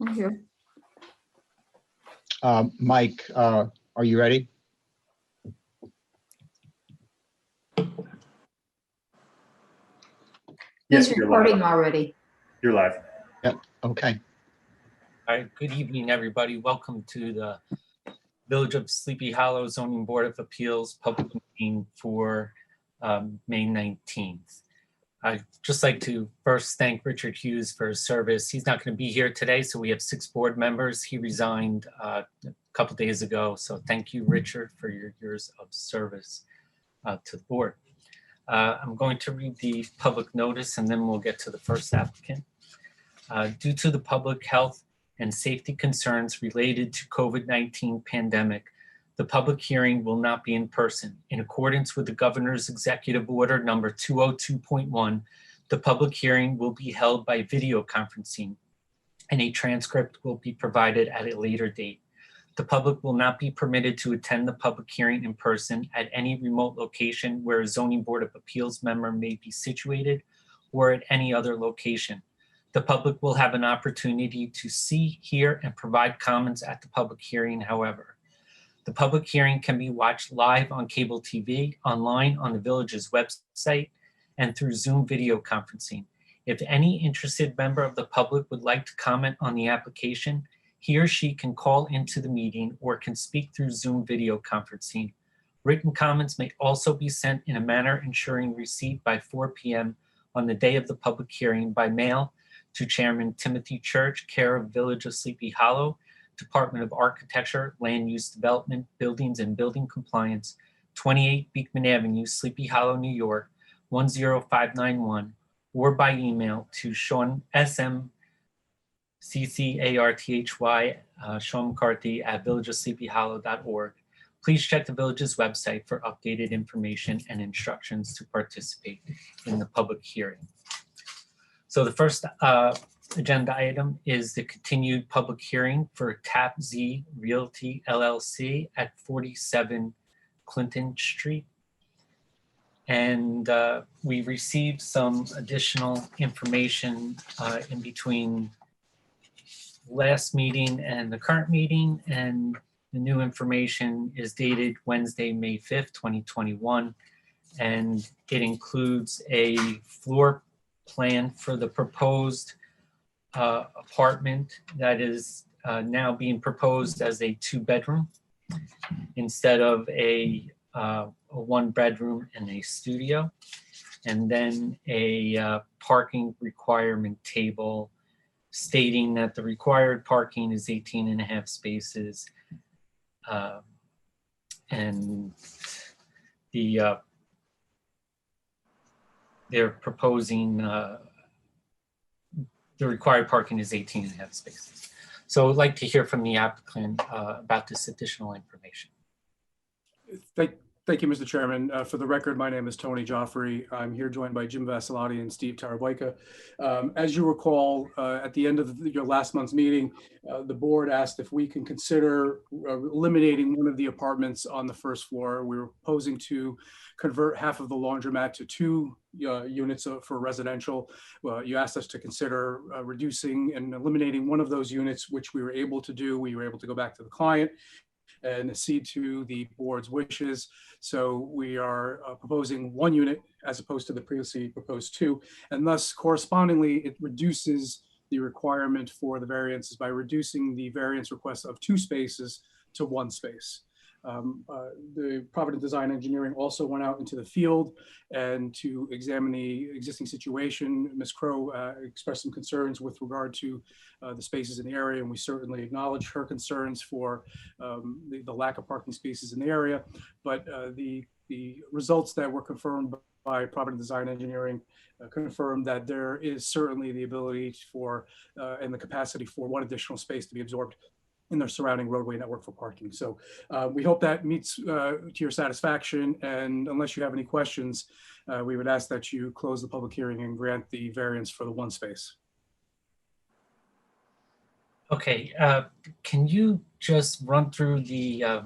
I'm here. Mike, are you ready? He's Yes, you're recording live. already. You're live. Yep. Okay. All right, good evening, everybody. Welcome to the Village of Sleepy Hollow Zoning Board of Appeals public meeting for May 19th. I'd just like to first thank Richard Hughes for his service. He's not going to be here today, so we have 6 board members. He resigned a couple days ago, so thank you, Richard, for your years of service to the board. I'm going to read the public notice and then we'll get to the first applicant. Due to the public health and safety concerns related to COVID-19 pandemic, the public hearing will not be in person. In accordance with the Governor's Executive Order number 202.1, the public hearing will be held by video conferencing and a transcript will be provided at a later date. The public will not be permitted to attend the public hearing in person at any remote location where a zoning board of appeals member may be situated or at any other location. The public will have an opportunity to see, hear, and provide comments at the public hearing, however. The public hearing can be watched live on cable TV, online on the village's website, and through Zoom video conferencing. If any interested member of the public would like to comment on the application, he or she can call into the meeting or can speak through Zoom video conferencing. Written comments may also be sent in a manner ensuring receipt by 4 p.m. on the day of the public hearing by mail to Chairman Timothy Church, care of Village of Sleepy Hollow, Department of Architecture, Land Use Development, Buildings and Building Compliance, 28 Beekman Avenue, Sleepy Hollow, New York, 10591, or by email to Sean S.M. CCARTHY, Sean McCarthy at villageofsleepyhollow.org. Please check the village's website for updated information and instructions to participate in the public hearing. So the first agenda item is the continued public hearing for Tap Z Realty LLC at 47 Clinton Street. And we received some additional information in between last meeting and the current meeting, and the new information is dated Wednesday, May 5th, 2021, and it includes a floor plan for the proposed apartment that is now being proposed as a 2-bedroom instead of a 1-bedroom and a studio, and then a parking requirement table stating that the required parking is 18.5 spaces, and they're proposing the required parking is 18.5 spaces. So I'd like to hear from the applicant about this additional information. Thank you, Mr. Chairman. For the record, my name is Tony Joffrey. I'm here joined by Jim Vasilati and Steve Taraboyka. As you recall, at the end of your last month's meeting, the board asked if we can consider eliminating one of the apartments on the first floor. We were proposing to convert half of the laundromat to 2 units for residential. You asked us to consider reducing and eliminating one of those units, which we were able to do. We were able to go back to the client and accede to the board's wishes. So we are proposing 1 unit as opposed to the previously proposed 2. And thus, correspondingly, it reduces the requirement for the variances by reducing the variance request of 2 spaces to 1 space. The Provident Design Engineering also went out into the field and to examine the existing situation. Ms. Crow expressed some concerns with regard to the spaces in the area, and we certainly acknowledge her concerns for the lack of parking spaces in the area. But the results that were confirmed by Provident Design Engineering confirmed that there is certainly the ability for and the capacity for 1 additional space to be absorbed in their surrounding roadway network for parking. So we hope that meets to your satisfaction. And unless you have any questions, we would ask that you close the public hearing and grant the variance for the 1 space. Okay, can you just run through the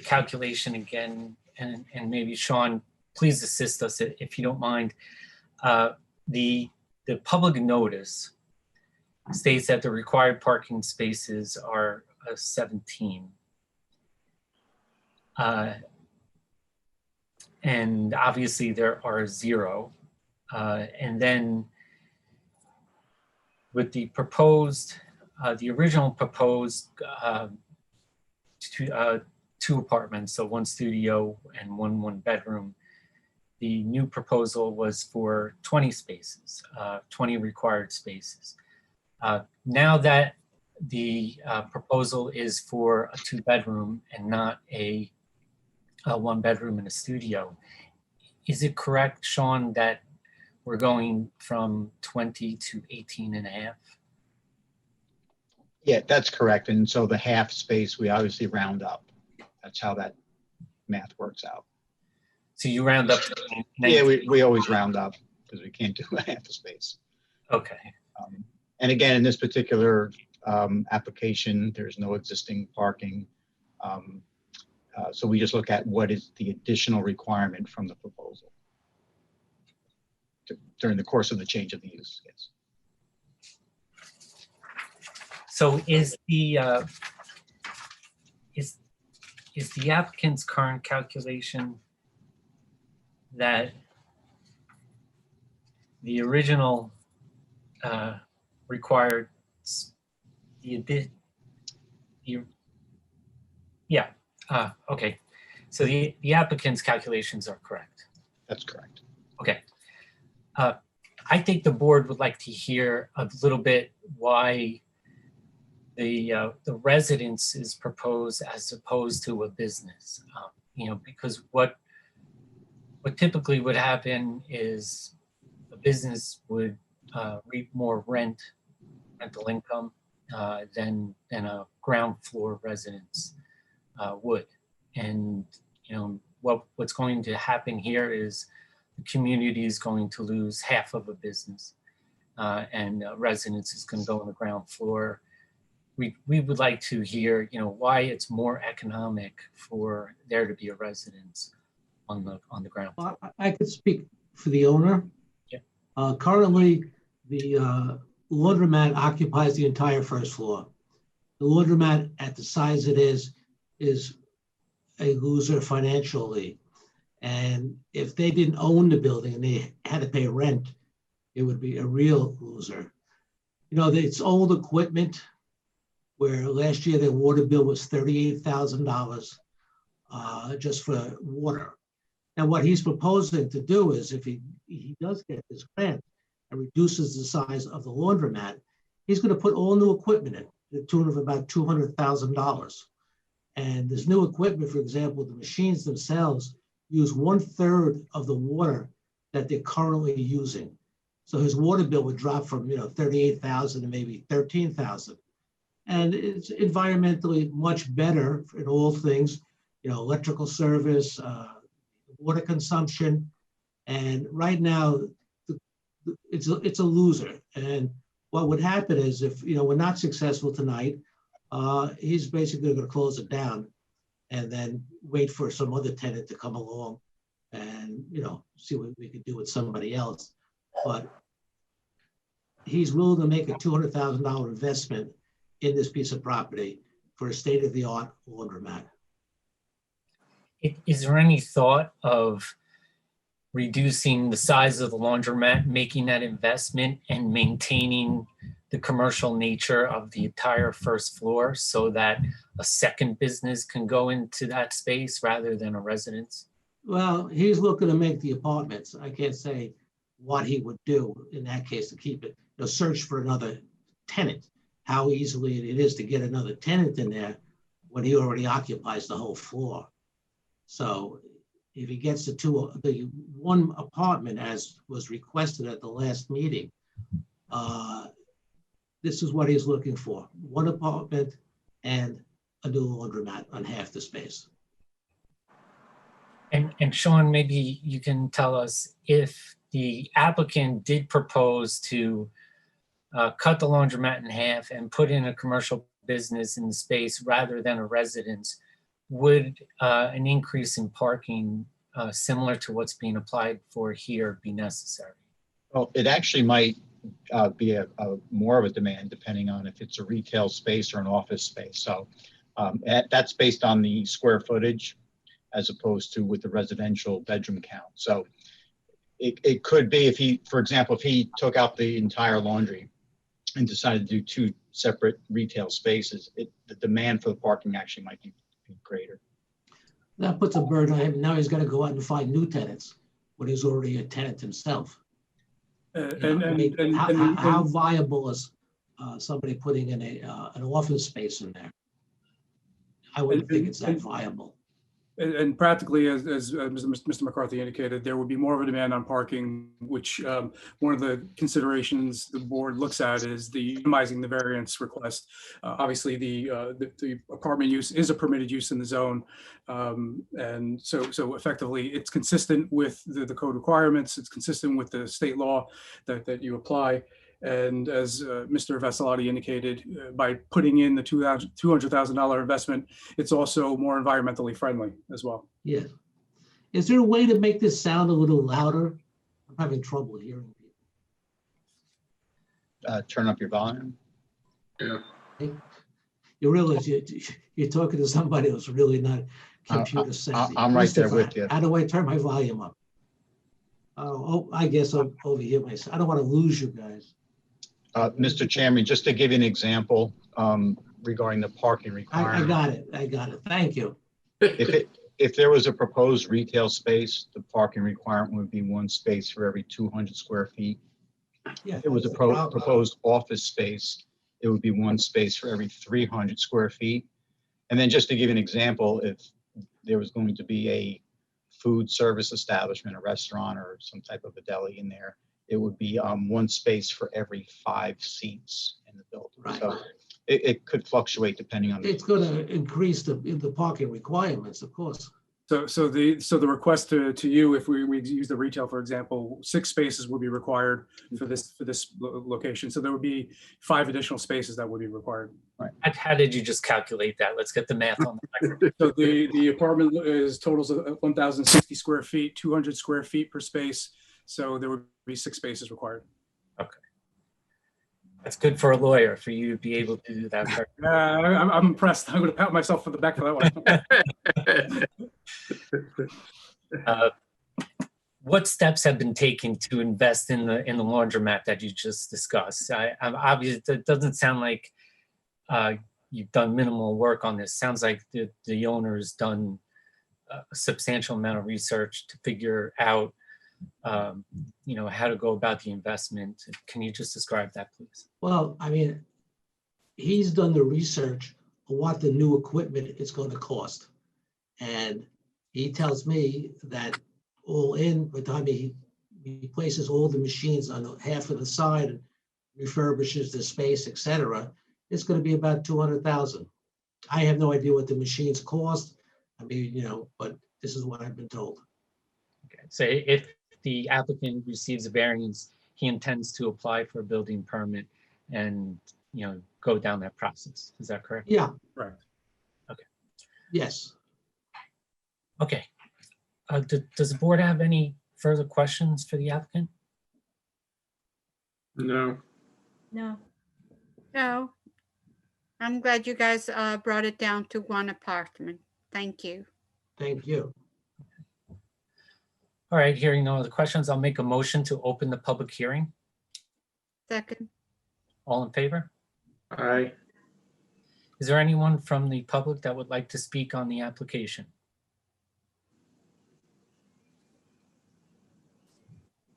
calculation again, and maybe Sean, please assist us if you don't mind. The public notice states that the required parking spaces are 17. And obviously there are 0. And then with the proposed, the original proposed 2 apartments, so 1 studio and 1 bedroom, the new proposal was for 20 spaces, 20 required spaces. Now that the proposal is for a 2-bedroom and not a 1 bedroom and a studio, is it correct, Sean, that we're going from 20 to 18 and a half? Yeah, that's correct. And so the half space, we obviously round up. That's how that math works out. So you round up to 19. Yeah, we always round up because we can't do a half a space. Okay. And again, in this particular application, there's no existing parking. So we just look at what is the additional requirement from the proposal during the course of the change of the use. Yes. So is the applicant's current calculation that the original required okay. So the applicant's calculations are correct. That's correct. Okay. I think the board would like to hear a little bit why the residence is proposed as opposed to a business. Because what typically would happen is a business would reap more rental income than a ground floor residence would. And what's going to happen here is the community is going to lose half of a business, and residence is going to go on the ground floor. We would like to hear, why it's more economic for there to be a residence on the ground floor. Well, I could speak for the owner. Yeah. Currently, the laundromat occupies the entire first floor. The laundromat, at the size it is a loser financially. And if they didn't own the building and they had to pay rent, it would be a real loser. It's old equipment, where last year their water bill was $38,000 just for water. Now, what he's proposing to do is, if he does get this grant and reduces the size of the laundromat, he's going to put all new equipment in, to the tune of about $200,000. And this new equipment, for example, the machines themselves use 1/3 of the water that they're currently using. So his water bill would drop from $38,000 to maybe $13,000. And it's environmentally much better in all things, electrical service, water consumption. And right now, it's a loser. And what would happen is, if we're not successful tonight, he's basically going to close it down and then wait for some other tenant to come along and see what we could do with somebody else. But he's willing to make a $200,000 investment in this piece of property for a state-of-the-art laundromat. Is there any thought of reducing the size of the laundromat, making that investment, and maintaining the commercial nature of the entire first floor so that a second business can go into that space rather than a residence? Well, he's looking to make the apartments. I can't say what he would do in that case to keep it. Search for another tenant. How easily it is to get another tenant in there when he already occupies the whole floor. So if he gets the one apartment, as was requested at the last meeting, this is what he's looking for: one apartment and a new laundromat on half the space. And Sean, maybe you can tell us if the applicant did propose to cut the laundromat in half and put in a commercial business in the space rather than a residence, would an increase in parking similar to what's being applied for here be necessary? Well, it actually might be a more of a demand depending on if it's a retail space or an office space. So that's based on the square footage as opposed to with the residential bedroom count. So it could be if he, for example, if he took out the entire laundry and decided to do 2 separate retail spaces, the demand for the parking actually might be greater. That puts a burden on him. Now he's got to go out and find new tenants when he's already a tenant himself. How viable is somebody putting in an office space in there? I wouldn't think it's that viable. And practically, as Mr. McCarthy indicated, there would be more of a demand on parking, which one of the considerations the board looks at is minimizing the variance request. Obviously, the apartment use is a permitted use in the zone. And so effectively, it's consistent with the code requirements. It's consistent with the state law that you apply. And as Mr. Veselotti indicated, by putting in the $200,000 investment, it's also more environmentally friendly as well. Yeah. Is there a way to make this sound a little louder? I'm having trouble hearing people. Turn up your volume. Yeah. You realize you're talking to somebody who's really not computer savvy. I'm right there with you. How do I turn my volume up? Oh, I guess I'll overhear myself. I don't want to lose you guys. Mr. Chairman, just to give you an example regarding the parking requirement. I got it. Thank you. If there was a proposed retail space, the parking requirement would be 1 space for every 200 square feet. Yeah, If it was a proposed office space, it would be 1 space for every 300 square feet. And then just to give you an example, if there was going to be a food service establishment, a restaurant, or some type of a deli in there, it would be 1 space for every 5 seats in the building. Right. So it could fluctuate depending on. It's going to increase the parking requirements, of course. So the request to you, if we use the retail, for example, 6 spaces would be required for this location. So there would be 5 additional spaces that would be required. Right. How did you just calculate that? Let's get the math on the record. So the apartment totals of 1,060 square feet, 200 square feet per space. So there would be 6 spaces required. Okay. That's good for a lawyer, for you to be able to do that. I'm impressed. I'm going to pat myself on the back for that one. What steps have been taken to invest in the laundromat that you just discussed? I'm obvious. It doesn't sound like you've done minimal work on this. Sounds like the owner's done a substantial amount of research to figure out how to go about the investment. Can you just describe that, please? Well, I mean, he's done the research on what the new equipment is going to cost. And he tells me that all in, by the time he places all the machines on half of the side and refurbishes the space, etc., it's going to be about $200,000. I have no idea what the machines cost. I mean, but this is what I've been told. Okay. So if the applicant receives a variance, he intends to apply for a building permit and, go down that process. Is that correct? Yeah. Right. Okay. Yes. Okay. Does the board have any further questions for the applicant? No. No. I'm glad you guys brought it down to 1 apartment. Thank you. Thank you. All right, hearing no other questions, I'll make a motion to open the public hearing. Second. All in favor? Aye. Is there anyone from the public that would like to speak on the application?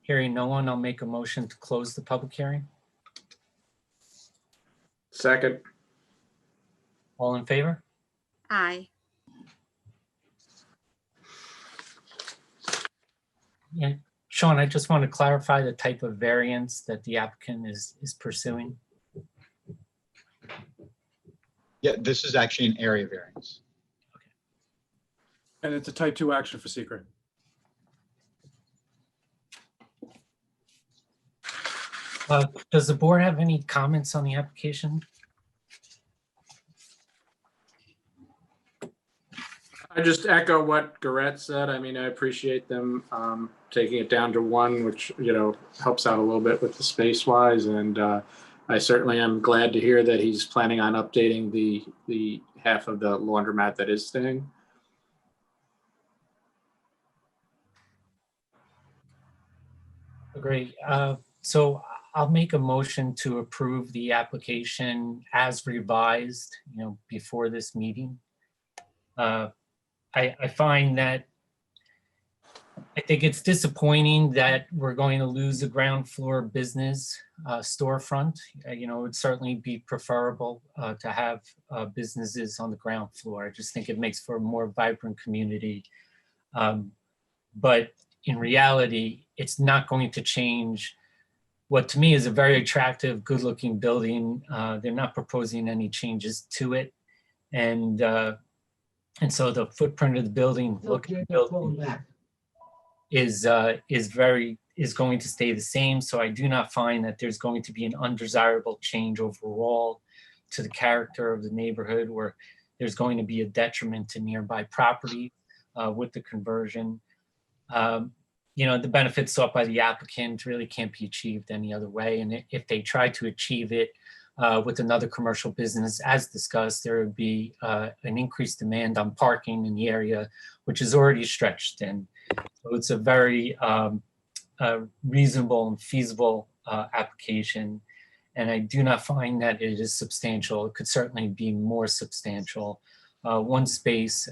Hearing no one, I'll make a motion to close the public hearing. Second. All in favor? Aye. Yeah, Sean, I just want to clarify the type of variance that the applicant is pursuing. Yeah, this is actually an area variance. And it's a type 2 action for secret. Does the board have any comments on the application? I just echo what Garrett said. I mean, I appreciate them taking it down to one, which, helps out a little bit with the space wise. And I certainly am glad to hear that he's planning on updating the half of the laundromat that is staying. Great. So I'll make a motion to approve the application as revised, before this meeting. I find that I think it's disappointing that we're going to lose a ground floor business storefront. It would certainly be preferable to have businesses on the ground floor. I just think it makes for a more vibrant community. But in reality, it's not going to change what to me is a very attractive, good-looking building. They're not proposing any changes to it. And so the footprint of the building, look at the building is going to stay the same. So I do not find that there's going to be an undesirable change overall to the character of the neighborhood, where there's going to be a detriment to nearby property with the conversion. The benefits sought by the applicant really can't be achieved any other way. And if they try to achieve it with another commercial business, as discussed, there would be an increased demand on parking in the area, which is already stretched. And so it's a very reasonable and feasible application. And I do not find that it is substantial. It could certainly be more substantial. One space,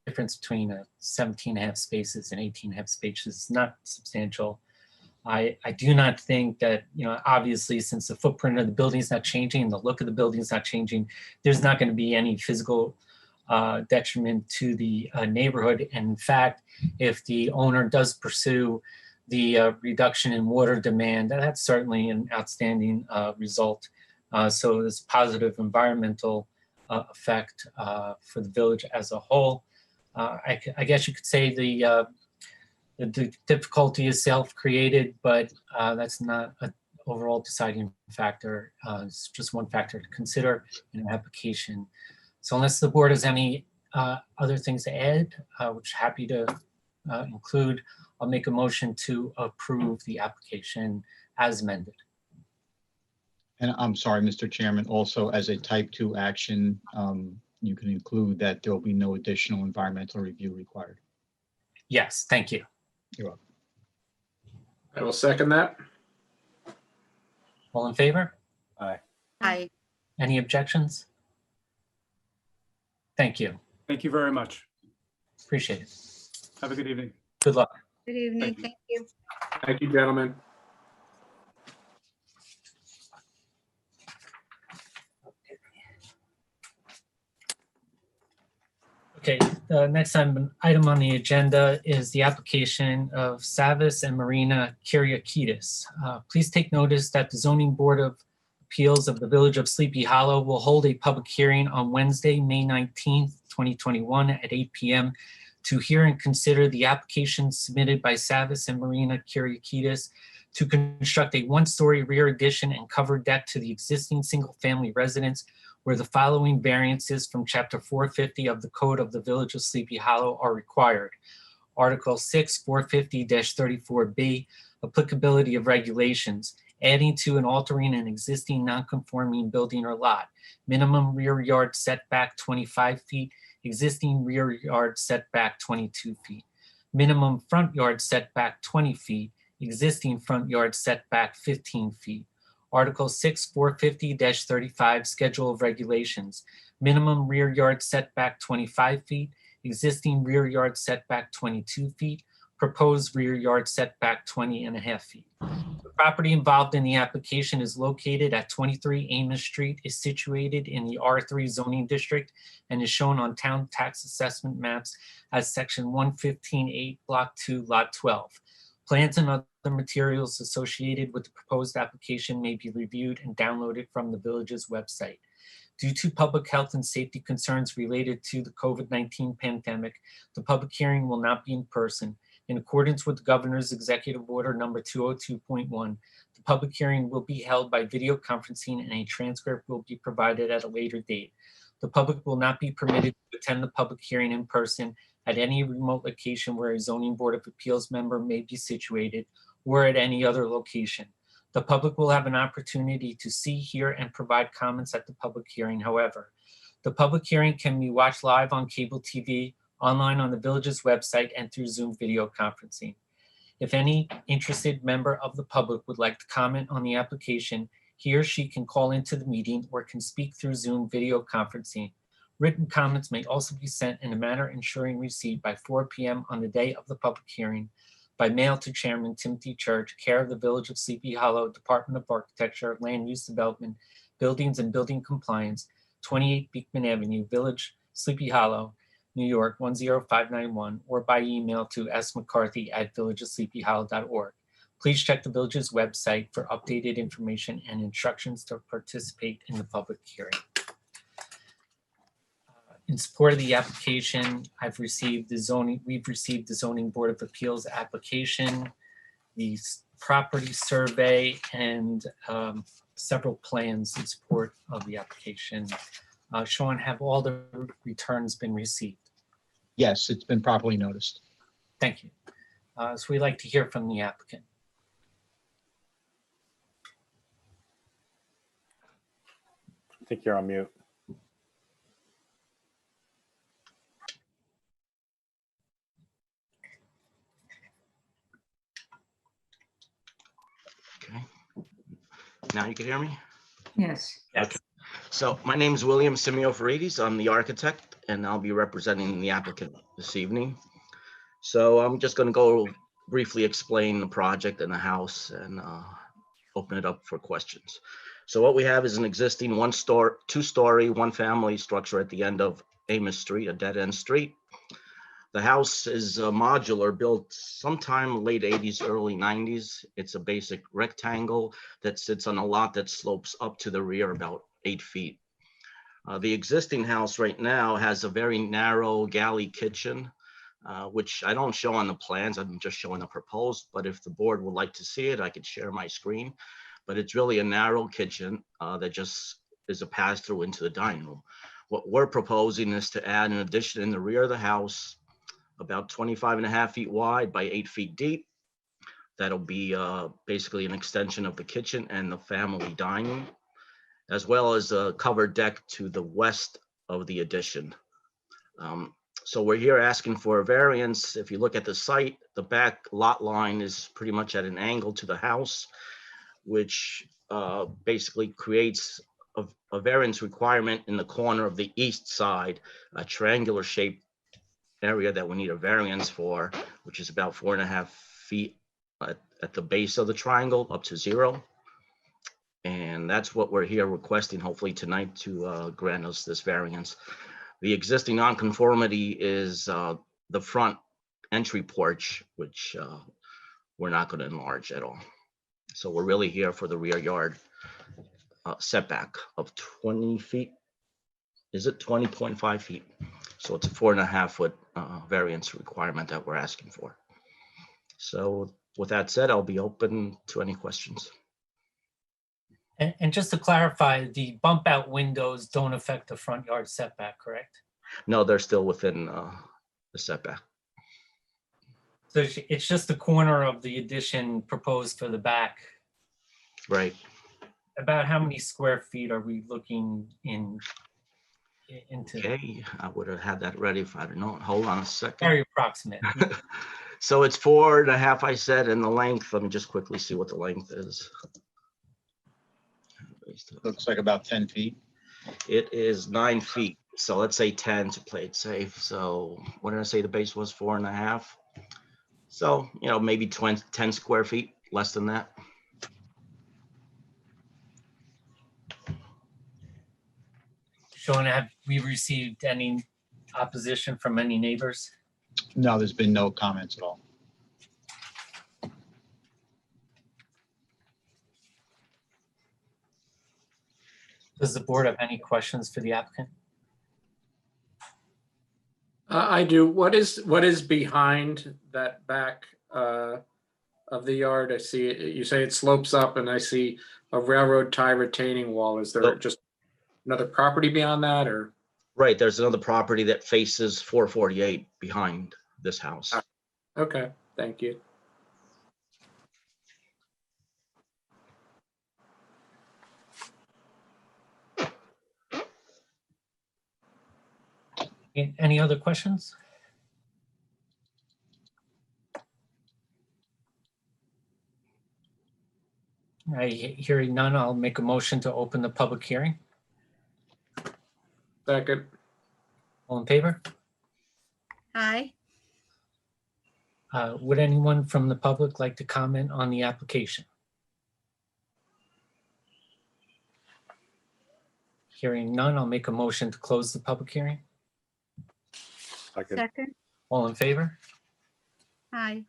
difference between 17.5 spaces and 18.5 spaces is not substantial. I do not think that, obviously, since the footprint of the building is not changing, the look of the building is not changing, there's not going to be any physical detriment to the neighborhood. And in fact, if the owner does pursue the reduction in water demand, that's certainly an outstanding result. So there's positive environmental effect for the village as a whole. I guess you could say the difficulty is self-created, but that's not an overall deciding factor. It's just one factor to consider in an application. So unless the board has any other things to add, which I'm happy to include, I'll make a motion to approve the application as amended. And I'm sorry, Mr. Chairman, also as a type 2 action, you can include that there will be no additional environmental review required. Yes, thank you. You're welcome. I will second that. All in favor? Aye. Any objections? Thank you. Thank you very much. Appreciate it. Have a good evening. Good luck. Good evening. Thank you. Thank you. Thank you, gentlemen. Okay, the next item on the agenda is the application of Savis and Marina Kyriakidis. Please take notice that the Zoning Board of Appeals of the Village of Sleepy Hollow will hold a public hearing on Wednesday, May 19th, 2021 at 8 p.m. to hear and consider the application submitted by Savis and Marina Kyriakidis to construct a one-story rear addition and covered deck to the existing single-family residence, where the following variances from Chapter 450 of the Code of the Village of Sleepy Hollow are required. Article 6, 450-34B, applicability of regulations, adding to and altering an existing non-conforming building or lot. Minimum rear yard setback 25 feet, existing rear yard setback 22 feet. Minimum front yard setback 20 feet, existing front yard setback 15 feet. Article 6, 450-35, Schedule of Regulations. Minimum rear yard setback 25 feet, existing rear yard setback 22 feet, proposed rear yard setback 20.5 feet. The property involved in the application is located at 23 Amos Street, is situated in the R3 zoning district, and is shown on town tax assessment maps as Section 115.8, Block 2, Lot 12. Plans and other materials associated with the proposed application may be reviewed and downloaded from the village's website. Due to public health and safety concerns related to the COVID-19 pandemic, the public hearing will not be in person. In accordance with the Governor's Executive Order number 202.1, the public hearing will be held by video conferencing and a transcript will be provided at a later date. The public will not be permitted to attend the public hearing in person at any remote location where a zoning board of appeals member may be situated or at any other location. The public will have an opportunity to see, hear, and provide comments at the public hearing. However, the public hearing can be watched live on cable TV, online on the village's website, and through Zoom video conferencing. If any interested member of the public would like to comment on the application, he or she can call into the meeting or can speak through Zoom video conferencing. Written comments may also be sent in a manner ensuring receipt by 4 p.m. on the day of the public hearing by mail to Chairman Timothy Church, care of the Village of Sleepy Hollow, Department of Architecture, Land Use Development, Buildings and Building Compliance, 28 Beekman Avenue, Village, Sleepy Hollow, New York, 10591, or by email to smccarthy@villageofsleepyhollow.org. Please check the village's website for updated information and instructions to participate in the public hearing. In support of the application, we've received the zoning board of appeals application, the property survey, and several plans in support of the application. Sean, have all the returns been received? Yes, it's been properly noticed. Thank you. So we'd like to hear from the applicant. I think you're on mute. Okay. Now you can hear me? Yes. Yes. So my name is William Simeoforides. I'm the architect, and I'll be representing the applicant this evening. So I'm just going to go briefly explain the project and the house and open it up for questions. So what we have is an existing two-story, one-family structure at the end of Amos Street, a dead-end street. The house is modular, built sometime late 80s, early 90s. It's a basic rectangle that sits on a lot that slopes up to the rear about 8 feet. The existing house right now has a very narrow galley kitchen, which I don't show on the plans. I'm just showing the proposed, but if the board would like to see it, I could share my screen. But it's really a narrow kitchen that just is a pass-through into the dining room. What we're proposing is to add an addition in the rear of the house, about 25.5 feet wide by 8 feet deep. That'll be basically an extension of the kitchen and the family dining, as well as a covered deck to the west of the addition. So we're here asking for a variance. If you look at the site, the back lot line is pretty much at an angle to the house, which basically creates a variance requirement in the corner of the east side, a triangular shaped area that we need a variance for, which is about 4.5 feet at the base of the triangle up to 0. And that's what we're here requesting, hopefully tonight, to grant us this variance. The existing nonconformity is the front entry porch, which we're not going to enlarge at all. So we're really here for the rear yard setback of 20 feet. Is it 20.5 feet? So it's a 4.5 foot variance requirement that we're asking for. So with that said, I'll be open to any questions. And just to clarify, the bump out windows don't affect the front yard setback, correct? No, they're still within the setback. So it's just the corner of the addition proposed for the back. Right. About how many square feet are we looking into? Okay, I would have had that ready if I'd known. Hold on a second. Very approximate. So it's 4.5, I said, and the length, let me just quickly see what the length is. Looks like about 10 feet. It is 9 feet. So let's say 10 to play it safe. So what did I say the base was? 4.5. So, you know, maybe 10 square feet, less than that. Sean, have we received any opposition from any neighbors? No, there's been no comments at all. Does the board have any questions for the applicant? I do. What is behind that back of the yard? I see it, you say it slopes up, and I see a railroad tie retaining wall. Is there just another property beyond that, or? Right, there's another property that faces 448 behind this house. Okay, thank you. Any other questions? All right, hearing none, I'll make a motion to open the public hearing. Second. All in favor? Aye. Would anyone from the public like to comment on the application? Hearing none, I'll make a motion to close the public hearing. Second. Second. All in favor? Aye.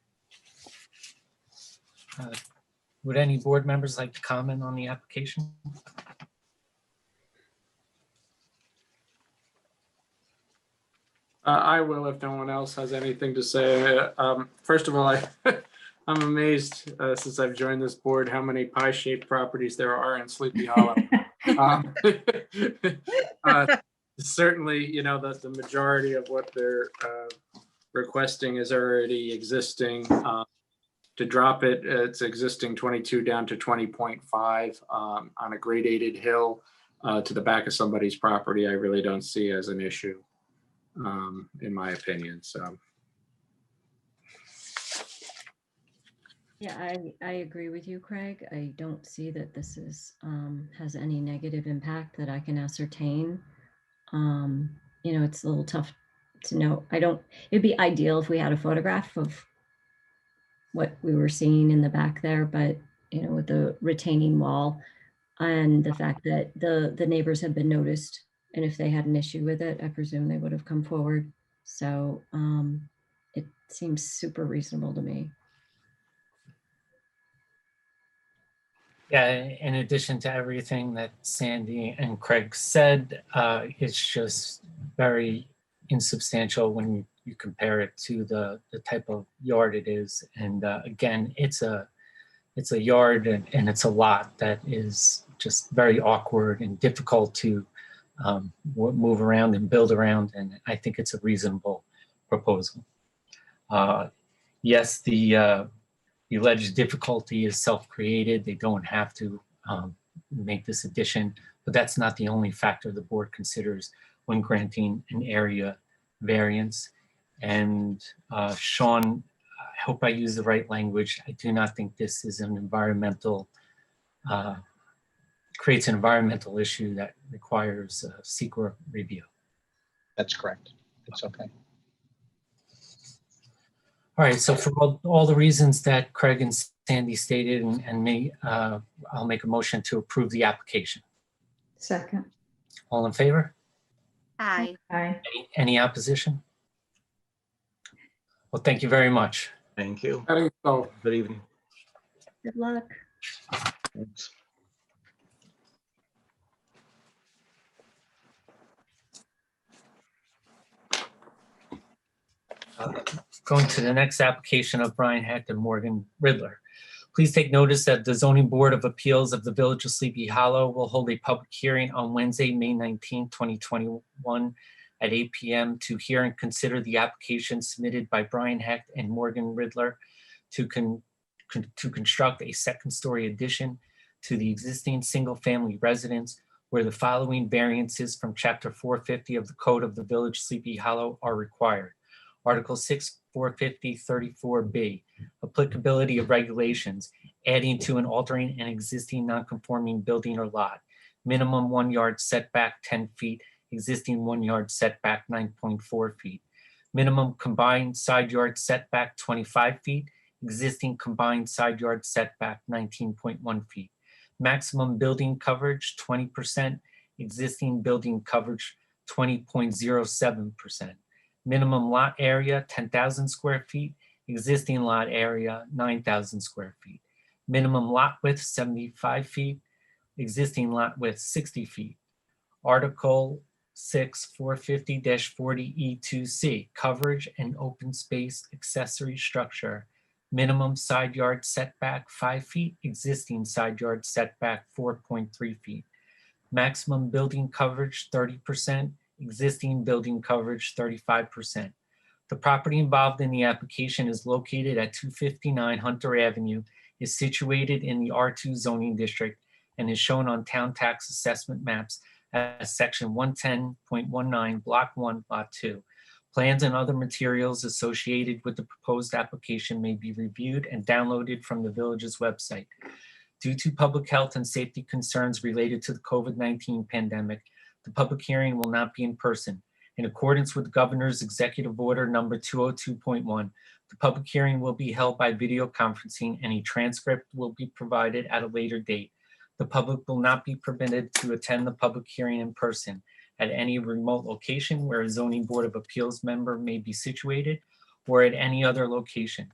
Would any board members like to comment on the application? I will if no one else has anything to say. First of all, I'm amazed since I've joined this board how many pie-shaped properties there are in Sleepy Hollow. Certainly, you know, the majority of what they're requesting is already existing. To drop it, it's existing 22 down to 20.5 on a gradated hill to the back of somebody's property, I really don't see as an issue, in my opinion. So. Yeah, I agree with you, Craig. I don't see that this is has any negative impact that I can ascertain. You know, it's a little tough to know. It'd be ideal if we had a photograph of what we were seeing in the back there, but you know, with the retaining wall and the fact that the neighbors have been noticed, and if they had an issue with it, I presume they would have come forward. So it seems super reasonable to me. Yeah, in addition to everything that Sandy and Craig said, it's just very insubstantial when you compare it to the type of yard it is. And again, it's a yard and it's a lot that is just very awkward and difficult to move around and build around. And I think it's a reasonable proposal. Yes, the alleged difficulty is self-created. They don't have to make this addition, but that's not the only factor the board considers when granting an area variance. And Sean, I hope I use the right language. I do not think this is an environmental, creates an environmental issue that requires a secret review. That's correct. It's okay. All right, so for all the reasons that Craig and Sandy stated and me, I'll make a motion to approve the application. Second. All in favor? Aye. Aye. Any opposition? Well, thank you very much. Thank you. I think so. Good evening. Good luck. Thanks. Going to the next application of Brian Hecht and Morgan Ridler. Please take notice that the Zoning Board of Appeals of the Village of Sleepy Hollow will hold a public hearing on Wednesday, May 19, 2021 at 8 p.m. to hear and consider the application submitted by Brian Hecht and Morgan Ridler to construct a second-story addition to the existing single-family residence where the following variances from Chapter 450 of the Code of the Village of Sleepy Hollow are required. Article 6, 450, 34B, applicability of regulations, adding to and altering an existing non-conforming building or lot. Minimum 1 yard setback 10 feet, existing 1 yard setback 9.4 feet. Minimum combined side yard setback 25 feet, existing combined side yard setback 19.1 feet. Maximum building coverage 20%, existing building coverage 20.07%. Minimum lot area, 10,000 square feet, existing lot area, 9,000 square feet. Minimum lot width, 75 feet, existing lot width, 60 feet. Article 6, 450-40E2C, coverage and open space accessory structure. Minimum side yard setback, 5 feet, existing side yard setback, 4.3 feet. Maximum building coverage, 30%, existing building coverage 35%. The property involved in the application is located at 259 Hunter Avenue, is situated in the R2 zoning district, and is shown on town tax assessment maps as section 110.19, block 1, lot 2. Plans and other materials associated with the proposed application may be reviewed and downloaded from the village's website. Due to public health and safety concerns related to the COVID-19 pandemic, the public hearing will not be in person. In accordance with the Governor's Executive Order number 202.1, the public hearing will be held by video conferencing and a transcript will be provided at a later date. The public will not be permitted to attend the public hearing in person at any remote location where a zoning board of appeals member may be situated or at any other location.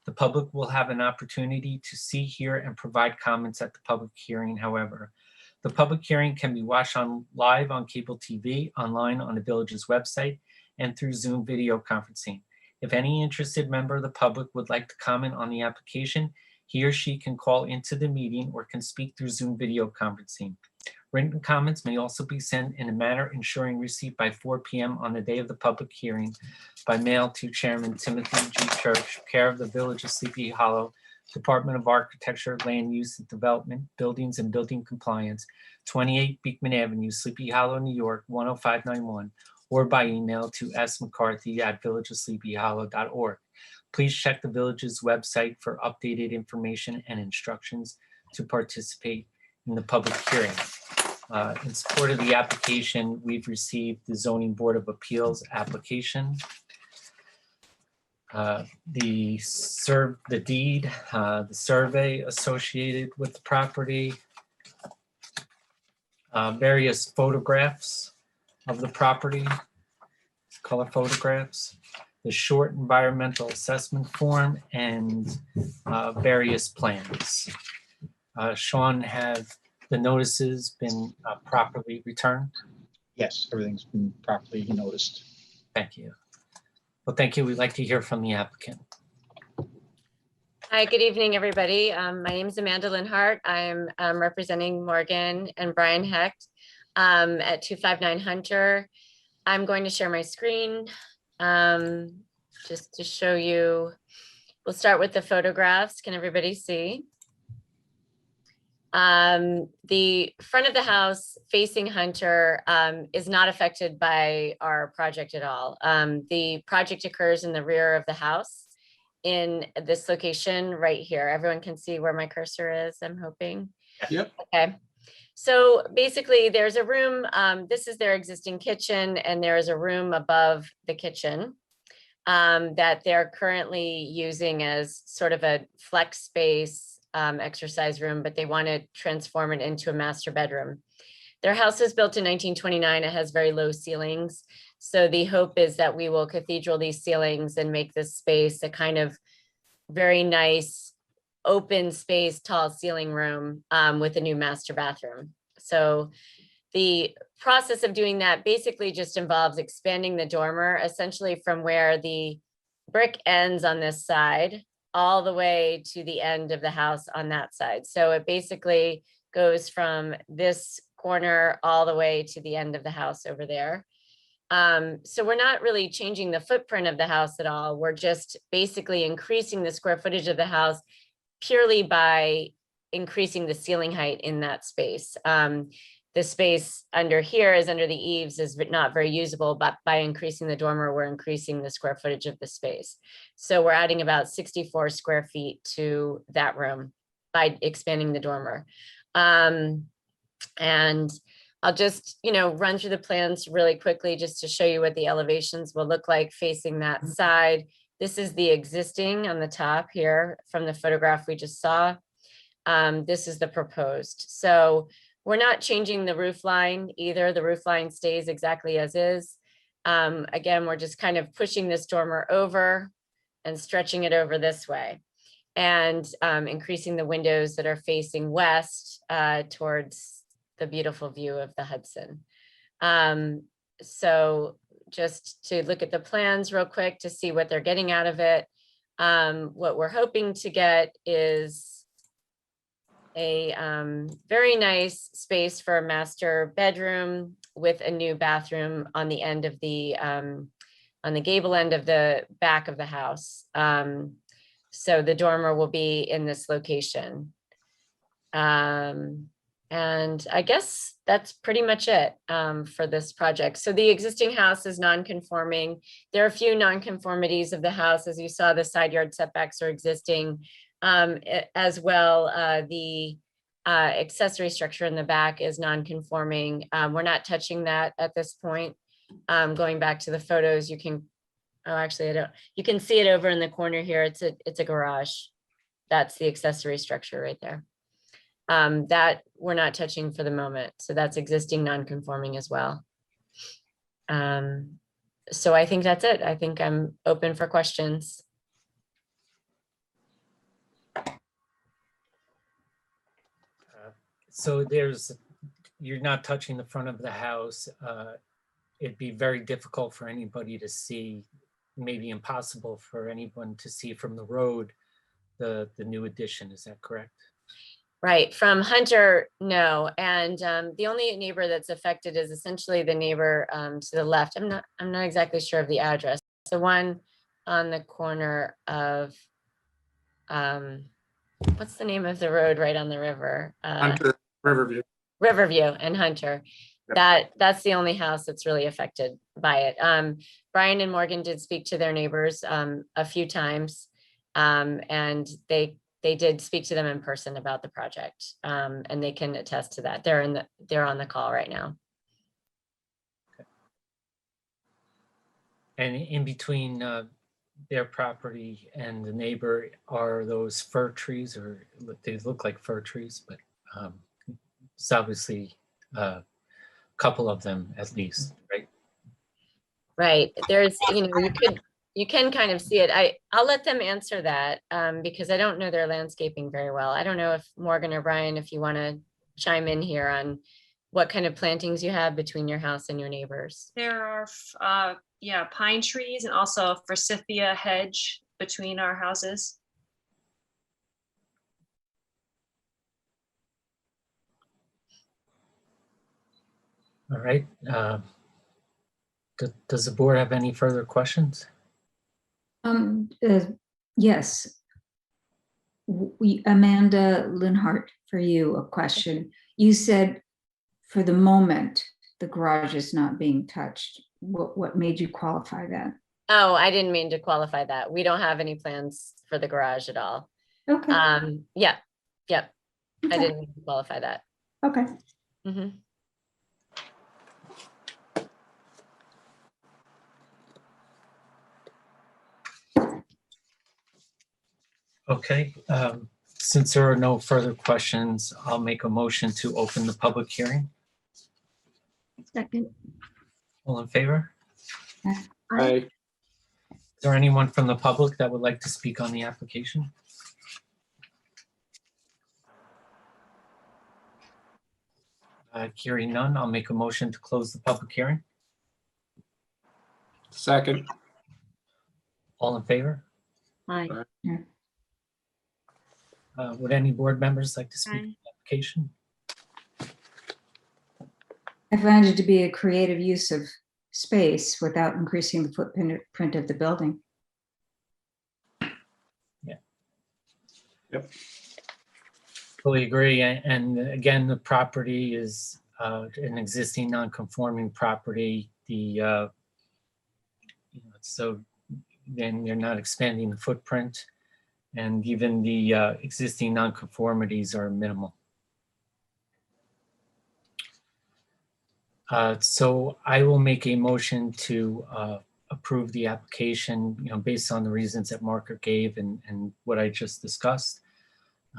The public will have an opportunity to see, hear, and provide comments at the public hearing, however. The public hearing can be watched live on cable TV, online on the village's website, and through Zoom video conferencing. If any interested member of the public would like to comment on the application, he or she can call into the meeting or can speak through Zoom video conferencing. Written comments may also be sent in a manner ensuring receipt by 4 p.m. on the day of the public hearing by mail to Chairman Timothy G. Church, care of the Village of Sleepy Hollow, Department of Architecture, Land Use and Development, Buildings and Building Compliance, 28 Beekman Avenue, Sleepy Hollow, New York, 10591, or by email to smccarthy@villageofsleepyhollow.org. Please check the village's website for updated information and instructions to participate in the public hearing. In support of the application, we've received the Zoning Board of Appeals application. The deed, the survey associated with the property, various photographs of the property, color photographs, the short environmental assessment form, and various plans. Sean, have the notices been properly returned? Yes, everything's been properly noticed. Thank you. Well, thank you. We'd like to hear from the applicant. Hi, good evening, everybody. My name is Amanda Linhart. I'm representing Morgan and Brian Hecht at 259 Hunter. I'm going to share my screen just to show you. We'll start with the photographs. Can everybody see? The front of the house facing Hunter is not affected by our project at all. The project occurs in the rear of the house in this location right here. Everyone can see where my cursor is, I'm hoping. Yep. Okay. So basically there's a room, this is their existing kitchen, and there is a room above the kitchen that they're currently using as sort of a flex space exercise room, but they want to transform it into a master bedroom. Their house is built in 1929. It has very low ceilings. So the hope is that we will cathedral these ceilings and make this space a kind of very nice open space, tall ceiling room with a new master bathroom. So the process of doing that basically just involves expanding the dormer essentially from where the brick ends on this side all the way to the end of the house on that side. So it basically goes from this corner all the way to the end of the house over there. So we're not really changing the footprint of the house at all. We're just basically increasing the square footage of the house purely by increasing the ceiling height in that space. The space under here is under the eaves is not very usable, but by increasing the dormer, we're increasing the square footage of the space. So we're adding about 64 square feet to that room by expanding the dormer. And I'll just, run through the plans really quickly just to show you what the elevations will look like facing that side. This is the existing on the top here from the photograph we just saw. This is the proposed. So we're not changing the roof line either. The roof line stays exactly as is. Again, we're just kind of pushing this dormer over and stretching it over this way and increasing the windows that are facing west towards the beautiful view of the Hudson. So just to look at the plans real quick to see what they're getting out of it. What we're hoping to get is very nice space for a master bedroom with a new bathroom on the end of on the gable end of the back of the house. So the dormer will be in this location. And I guess that's pretty much it for this project. So the existing house is non-conforming. There are a few non-conformities of the house. As you saw, the side yard setbacks are existing as well. The accessory structure in the back is non-conforming. We're not touching that at this point. Going back to the photos, you can, oh, actually, I don't, you can see it over in the corner here. It's a garage. That's the accessory structure right there. That we're not touching for the moment. So that's existing non-conforming as well. So I think that's it. I think I'm open for questions. So you're not touching the front of the house. It'd be very difficult for anybody to see, maybe impossible for anyone to see from the road, the new addition. Is that correct? Right, from Hunter, no. And the only neighbor that's affected is essentially the neighbor to the left. I'm not exactly sure of the address. The one on the corner of, what's the name of the road right on the river? Hunter, Riverview. Riverview and Hunter. Yep. That's the only house that's really affected by it. Brian and Morgan did speak to their neighbors a few times, and they did speak to them in person about the project, and they can attest to that. They're on the call right now. Okay. And in between their property and the neighbor are those fir trees, or they look like fir trees, but it's obviously a couple of them at least, right? Right. There's, you can kind of see it. I'll let them answer that because I don't know their landscaping very well. I don't know if Morgan or Brian, if you want to chime in here on what kind of plantings you have between your house and your neighbors. There are, yeah, pine trees and also a forsythia hedge between our houses. All right. Does the board have any further questions? Yes. Amanda Linhart, for you, a question. You said for the moment, the garage is not being touched. What made you qualify that? Oh, I didn't mean to qualify that. We don't have any plans for the garage at all. Okay. Yeah. Yep. Okay. I didn't mean to qualify that. Okay. Mm-hmm. Okay, since there are no further questions, I'll make a motion to open the public hearing. Second. All in favor? Aye. Is there anyone from the public that would like to speak on the application? Hearing none, I'll make a motion to close the public hearing. Second. All in favor? Aye. Would any board members like to speak on the application? I find it to be a creative use of space without increasing the footprint of the building. Yeah. Yep. Fully agree. And again, the property is an existing non-conforming property. So then you're not expanding the footprint, and even the existing non-conformities are minimal. So I will make a motion to approve the application, based on the reasons that Mark gave and what I just discussed.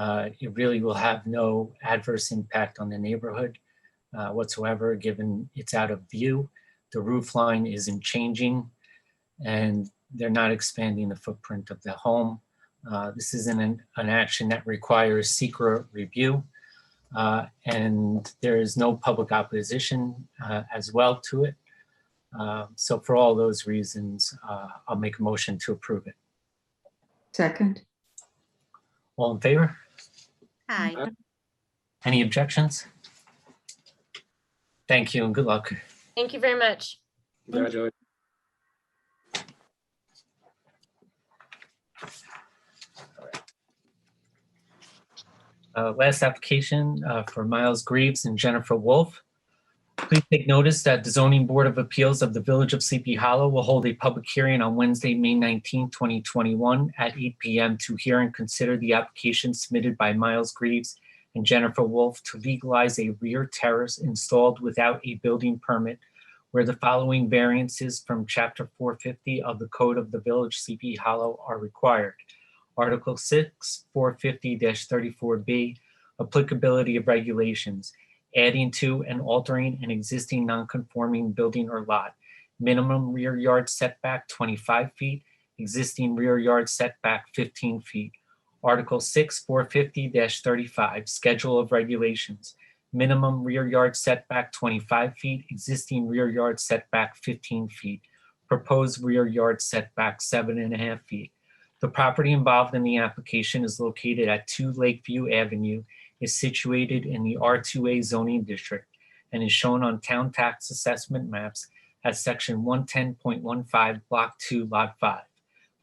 It really will have no adverse impact on the neighborhood whatsoever, given it's out of view. The roof line isn't changing, and they're not expanding the footprint of the home. This isn't an action that requires secret review, and there is no public opposition as well to it. So for all those reasons, I'll make a motion to approve it. Second. All in favor? Aye. Any objections? Thank you and good luck. Thank you very much. Congratulations. Last application for Miles Greaves and Jennifer Wolf. Please take notice that the Zoning Board of Appeals of the Village of Sleepy Hollow will hold a public hearing on Wednesday, May 19, 2021 at 8 p.m. to hear and consider the application submitted by Miles Greaves and Jennifer Wolf to legalize a rear terrace installed without a building permit where the following variances from Chapter 450 of the Code of the Village Sleepy Hollow are required. Article 6, 450-34B, applicability of regulations, adding to and altering an existing non-conforming building or lot. Minimum rear yard setback 25 feet, existing rear yard setback 15 feet. Article 6, 450-35, schedule of regulations. Minimum rear yard setback 25 feet, existing rear yard setback 15 feet. Proposed rear yard setback 7.5 feet. The property involved in the application is located at 2 Lakeview Avenue, is situated in the R2A zoning district, and is shown on town tax assessment maps at section 110.15, block 2, lot 5.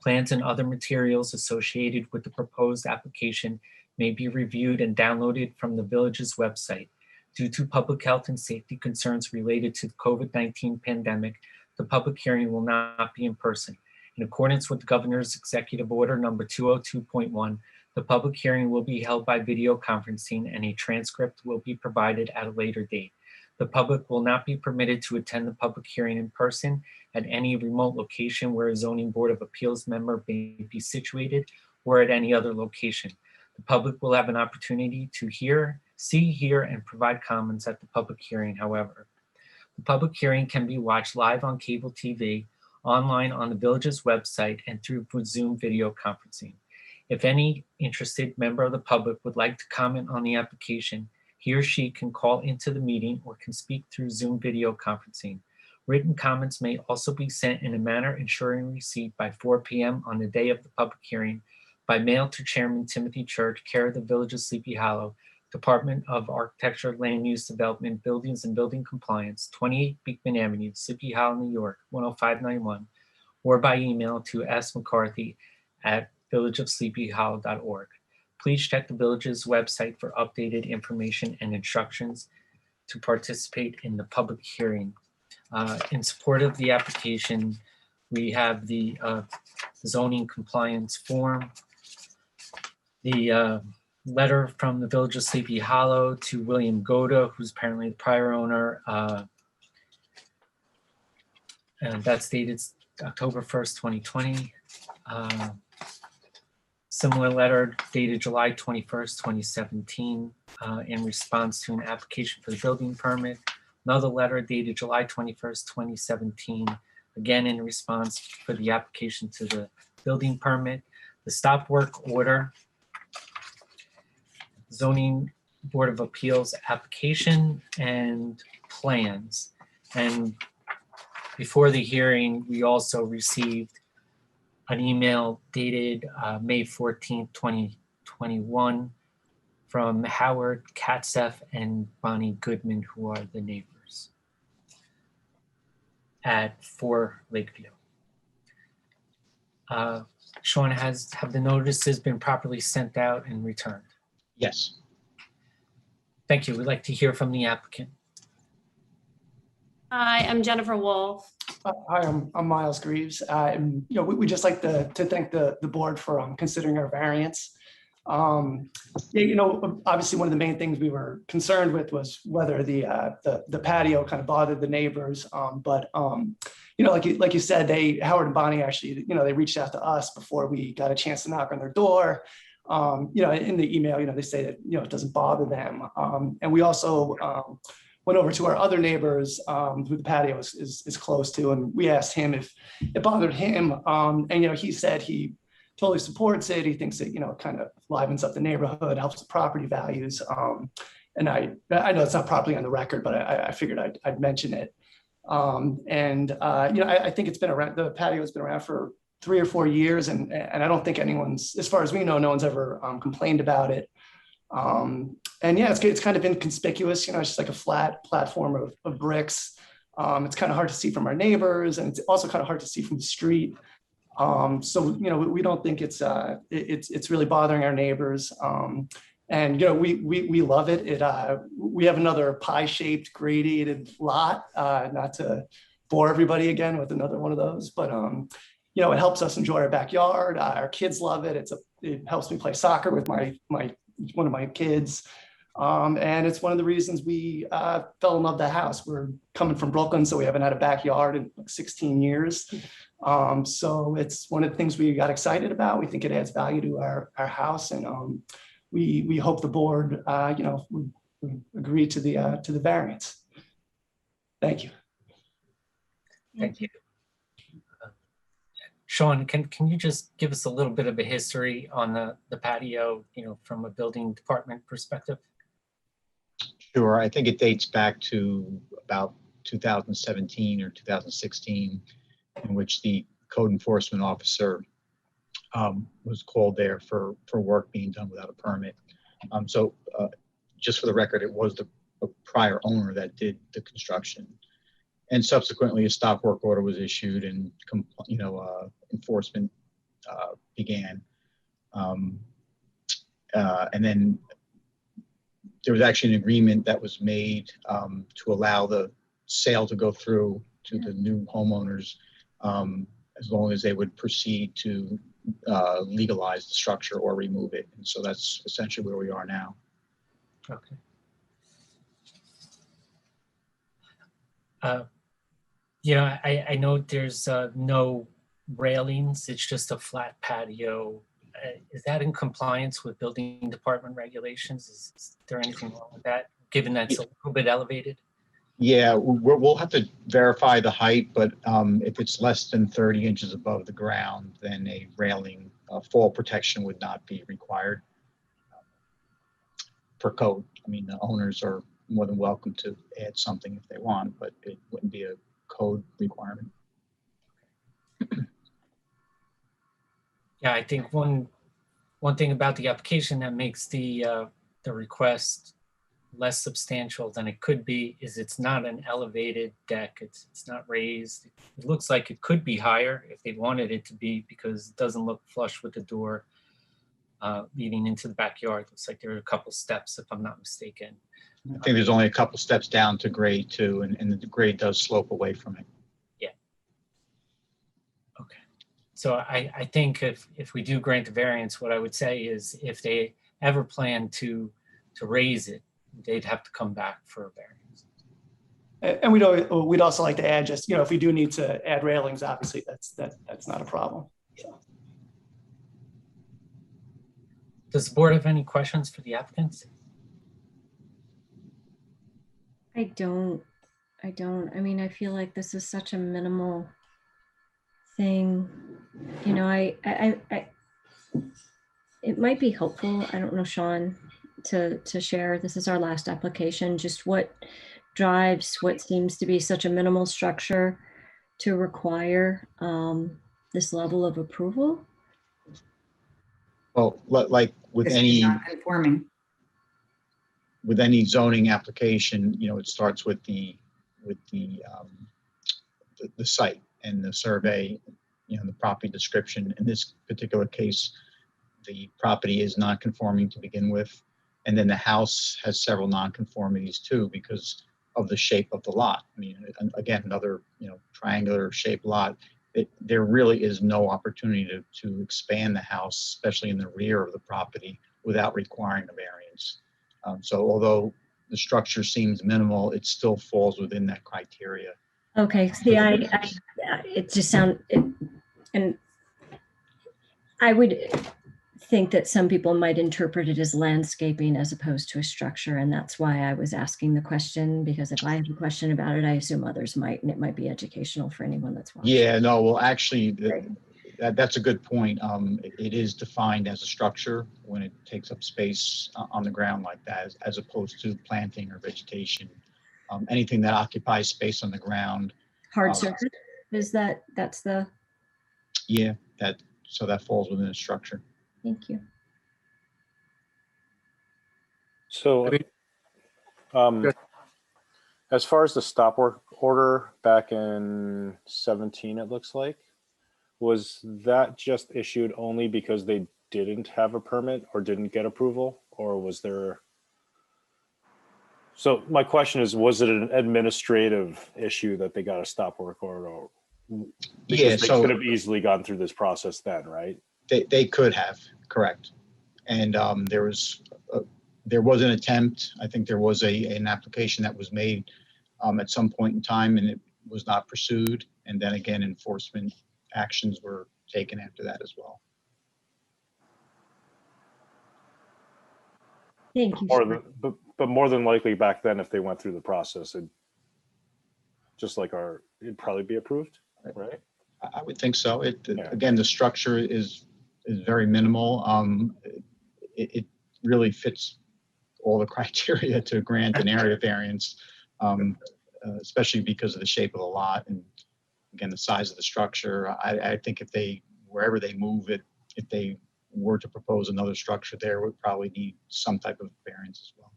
Plans and other materials associated with the proposed application may be reviewed and downloaded from the village's website. Due to public health and safety concerns related to the COVID-19 pandemic, the public hearing will not be in person. In accordance with the Governor's Executive Order number 202.1, the public hearing will be held by video conferencing and a transcript will be provided at a later date. The public will not be permitted to attend the public hearing in person at any remote location where a zoning board of appeals member may be situated or at any other location. The public will have an opportunity to see, hear, and provide comments at the public hearing, however. The public hearing can be watched live on cable TV, online on the village's website, and through Zoom video conferencing. If any interested member of the public would like to comment on the application, he or she can call into the meeting or can speak through Zoom video conferencing. Written comments may also be sent in a manner ensuring receipt by 4 p.m. on the day of the public hearing by mail to Chairman Timothy Church, care of the Village of Sleepy Hollow, Department of Architecture, Land Use Development, Buildings and Building Compliance, 28 Beekman Avenue, Sleepy Hollow, New York, 10591, or by email to smccarthy@villageofsleepyhollow.org. Please check the village's website for updated information and instructions to participate in the public hearing. In support of the application, we have the zoning compliance form, the letter from the Village of Sleepy Hollow to William Goda, who's apparently the prior owner, and that's dated October 1st, 2020. Similar letter dated July 21st, 2017, in response to an application for the building permit. Another letter dated July 21st, 2017, again in response for the application to the building permit. The stop work order, Zoning Board of Appeals application and plans. And before the hearing, we also received an email dated May 14th, 2021 from Howard Katzeff and Bonnie Goodman, who are the neighbors at 4 Lakeview. Sean, have the notices been properly sent out and returned? Yes. Thank you. We'd like to hear from the applicant. Hi, I'm Jennifer Wolf. Hi, I'm Miles Greaves. And we just like to thank the board for considering our variance. Obviously one of the main things we were concerned with was whether the patio kind of bothered the neighbors. But like you said, Howard and Bonnie actually, they reached out to us before we got a chance to knock on their door. In the email, they say that, it doesn't bother them. And we also went over to our other neighbors who the patio is close to, and we asked him if it bothered him. And he said he totally supports it. He thinks it, kind of livens up the neighborhood, helps the property values. And I know it's not properly on the record, but I figured I'd mention it. I think it's been around, the patio has been around for 3 or 4 years, and I don't think anyone's, as far as we know, no one's ever complained about it. And yeah, it's kind of inconspicuous, it's just like a flat platform of bricks. It's kind of hard to see from our neighbors, and it's also kind of hard to see from the street. So, we don't think it's really bothering our neighbors. And, we love it. We have another pie-shaped gradiated lot, not to bore everybody again with another one of those, but, it helps us enjoy our backyard. Our kids love it. It helps me play soccer with one of my kids. And it's one of the reasons we fell in love with the house. We're coming from Brooklyn, so we haven't had a backyard in like 16 years. So it's one of the things we got excited about. We think it adds value to our house, and we hope the board, would agree to the variance. Thank you. Thank you. Sean, can you just give us a little bit of a history on the patio, from a building department perspective? Sure. I think it dates back to about 2017 or 2016, in which the code enforcement officer was called there for work being done without a permit. So just for the record, it was the prior owner that did the construction. And subsequently, a stop work order was issued, and enforcement began. And then there was actually an agreement that was made to allow the sale to go through to the new homeowners, as long as they would proceed to legalize the structure or remove it. And so that's essentially where we are now. Okay. I know there's no railings. It's just a flat patio. Is that in compliance with building department regulations? Is there anything wrong with that, given that it's a little bit elevated? Yeah, we'll have to verify the height, but if it's less than 30 inches above the ground, then a railing, fall protection would not be required per code. I mean, the owners are more than welcome to add something if they want, but it wouldn't be a code requirement. Yeah, I think one thing about the application that makes the request less substantial than it could be is it's not an elevated deck. It's not raised. It looks like it could be higher if they wanted it to be, because it doesn't look flush with the door leading into the backyard. Looks like there are a couple steps, if I'm not mistaken. I think there's only a couple steps down to grade too, and the grade does slope away from it. Yeah. Okay. So I think if we do grant the variance, what I would say is if they ever plan to raise it, they'd have to come back for a variance. And we'd also like to add, just, if we do need to add railings, obviously that's not a problem. So. Does the board have any questions for the applicants? I don't. I mean, I feel like this is such a minimal thing. It might be helpful, I don't know, Sean, to share. This is our last application, just what drives what seems to be such a minimal structure to require this level of approval. Well, like with any non-conforming. With any zoning application, it starts with the site and the survey, the property description. In this particular case, the property is non-conforming to begin with, and then the house has several non-conformities too because of the shape of the lot. I mean, again, another triangular shaped lot. There really is no opportunity to expand the house, especially in the rear of the property, without requiring a variance. So although the structure seems minimal, it still falls within that criteria. Okay, see, it just and I would think that some people might interpret it as landscaping as opposed to a structure, and that's why I was asking the question, because if I have a question about it, I assume others might, and it might be educational for anyone that's watching. Yeah, no, well, actually, that's a good point. It is defined as a structure when it takes up space on the ground like that, as opposed to planting or vegetation. Anything that occupies space on the ground. Hard surface, that's the. Yeah, so that falls within a structure. Thank you. So, I mean, um, as far as the stop work order back in 17, it looks like, was that just issued only because they didn't have a permit or didn't get approval, or was there? So my question is, was it an administrative issue that they got a stop work order? Or, because Yeah, they so- could have easily gone through this process then, right? They could have, correct. And there was an attempt. I think there was an application that was made at some point in time, and it was not pursued. And then again, enforcement actions were taken after that as well. Thank you. Or sir. but more than likely back then, if they went through the process, it'd probably be approved, right? I would think so. Yeah. Again, the structure is very minimal. It really fits all the criteria to grant an area variance, especially because of the shape of the lot and again the size of the structure. I think wherever they move it, if they were to propose another structure there, would probably need some type of variance as well.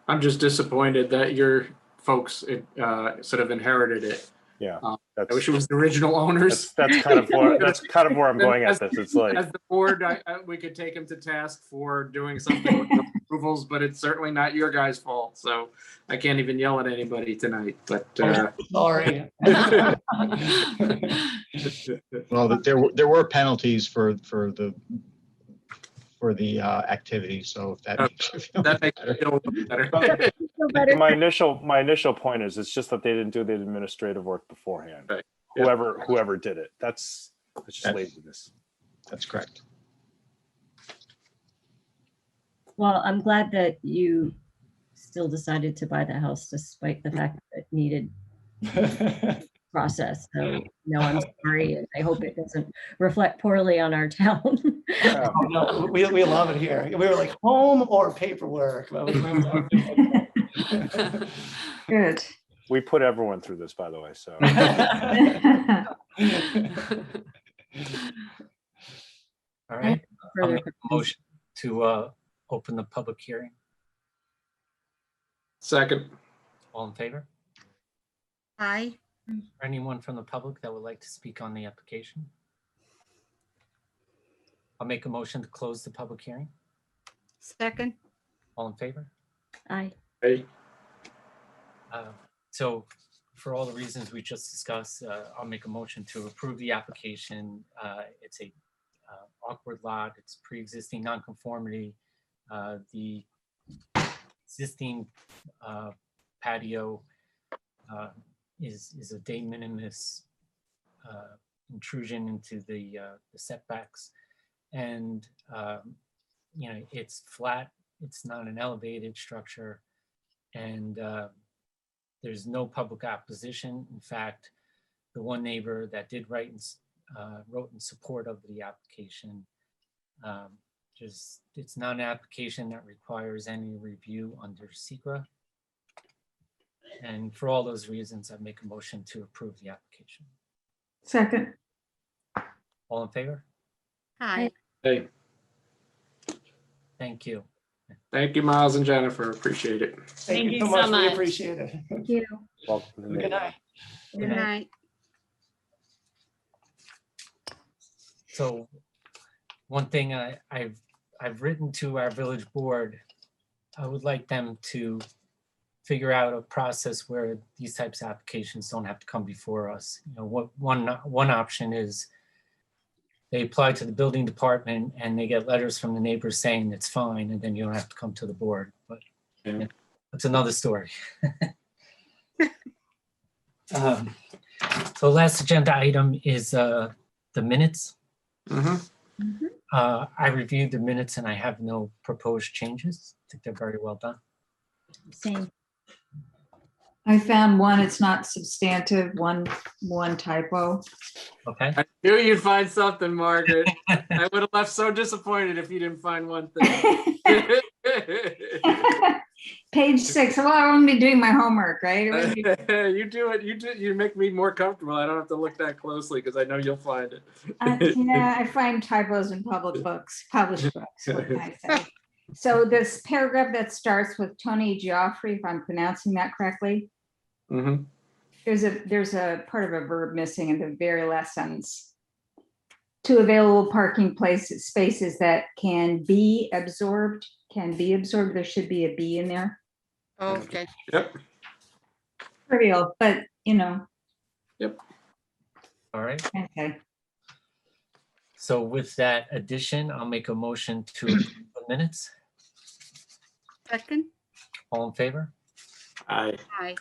I'm just disappointed that your folks sort of inherited it. Yeah, I wish it was the original owners. That's kind of where I'm going at this. It's like, As the board, we could take them to task for doing something with no approvals, but it's certainly not your guys' fault. So I can't even yell at anybody tonight. But Sorry. Well, there were penalties for the activity. So if that makes you feel that makes better. me feel a little better. my initial point is, it's just that they didn't do the administrative work beforehand. Right. Whoever did it, it's just laziness. That's correct. Well, I'm glad that you still decided to buy the house despite the fact that it needed process. So, no, I'm sorry. And I hope it doesn't reflect poorly on our town. Oh, no, we love it here. We were like home or paperwork. But Good. We put everyone through this, by the way. So. All right. I'll Further make a motion to open the public hearing. Second. All in favor? Aye. Anyone from the public that would like to speak on the application? I'll make a motion to close the public hearing. Second. All in favor? Aye. Hey. So for all the reasons we just discussed, I'll make a motion to approve the application. It's a awkward lot. It's pre-existing nonconformity. The existing patio is a de minimis intrusion into the setbacks, and it's flat. It's not an elevated structure, and there's no public opposition. In fact, the one neighbor that did wrote in support of the application. It's not an application that requires any review under SECRA. And for all those reasons, I make a motion to approve the application. Second. All in favor? Aye. Hey. Thank you. Thank you, Miles and Jennifer. Appreciate it. Thank you so We much. appreciate it. Thank you. Welcome to the Good night. Good night. So one thing I've written to our village board, I would like them to figure out a process where these types of applications don't have to come before us. What one option is they apply to the building department and they get letters from the neighbors saying it's fine, and then you don't have to come to the board. But that's another story. So last agenda item is the minutes. I reviewed the minutes and I have no proposed changes. I think they're very well done. Same. I found one, it's not substantive, one typo. Okay. I knew you'd find something, Margaret. I would have left so disappointed if you didn't find one thing. Page 6. Well, I won't be doing my homework, right? You do it. You make me more comfortable. I don't have to look that closely because I know you'll find it. Yeah, I find typos in published books. What can I say? So this paragraph that starts with Tony Geoffrey, if I'm pronouncing that correctly, Mhm. there's a part of a verb missing in the very last sentence. 2 available parking spaces that can be absorbed. There should be a B in there. Okay. Yep. Trivial, but you know. Yep. All right. Okay. So with that addition, I'll make a motion to approve the minutes. Second? All in favor? Aye. Aye.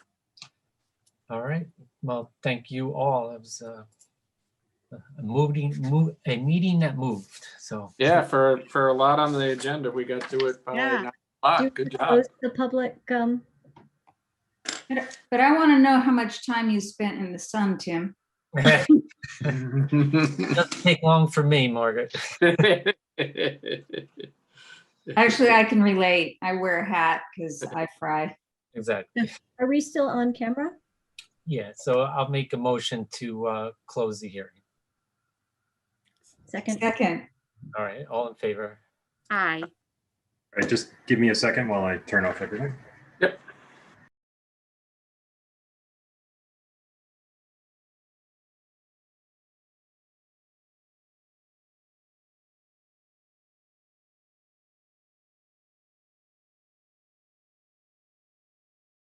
All right. Well, thank you all. It was a meeting that moved. So Yeah, for a lot on the agenda, we got through it by Yeah. 9 o'clock. Do you Good job. close the public, But I want to know how much time you spent in the sun, Tim. doesn't take long for me, Margaret. Actually, I can relate. I wear a hat because I fry. Exactly. are we still on camera? Yeah. So I'll make a motion to close the hearing. Second. All right. All in favor? Aye. All right, just give me a second while I turn off everything.